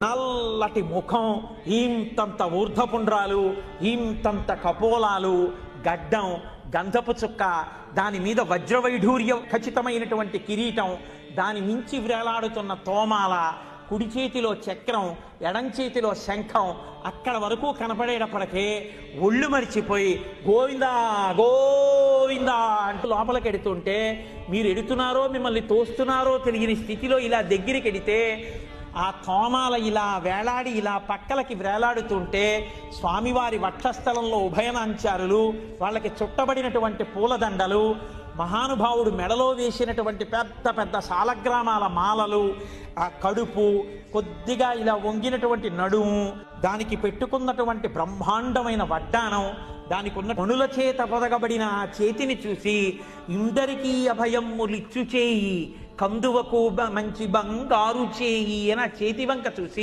నల్లటి ముఖం, ఇంతంత ఊర్ధపుండ్రాలు, ఇంతంత కపోలాలు, గడ్డం, గంధపు చుక్క, దాని మీద వజ్రవైఢూర్యం ఖచ్చితమైనటువంటి కిరీటం, దాని మించి వ్రేలాడుతున్న తోమాల, కుడి చేతిలో చక్రం, ఎడం చేతిలో శంఖం, అక్కడ వరకు కనపడేటప్పటికే ఒళ్ళు మరిచిపోయి గోవిందా గోవిందా అంటూ లోపలికి ఎడుతుంటే, మీరు ఎడుతున్నారో మిమ్మల్ని తోస్తున్నారో తెలియని స్థితిలో ఇలా దగ్గరికి ఎడితే ఆ తోమాల ఇలా వేలాడి ఇలా పక్కలకి వేలాడుతుంటే స్వామివారి వక్షస్థలంలో ఉభయనాంచారులు, వాళ్ళకి చుట్టబడినటువంటి పూలదండలు, మహానుభావుడు మెడలో వేసినటువంటి పెద్ద పెద్ద సాలగ్రామాల మాలలు, ఆ కడుపు, కొద్దిగా ఇలా వంగినటువంటి నడుము, దానికి పెట్టుకున్నటువంటి బ్రహ్మాండమైన వడ్డానం, దానికి ఉన్న మణుల చేత పొదగబడిన ఆ చేతిని చూసి ఇందరికీ అభయమ్ములిచ్చు చేయి, కందువకు మంచి బంగారు చేయి అని ఆ చేతి వంక చూసి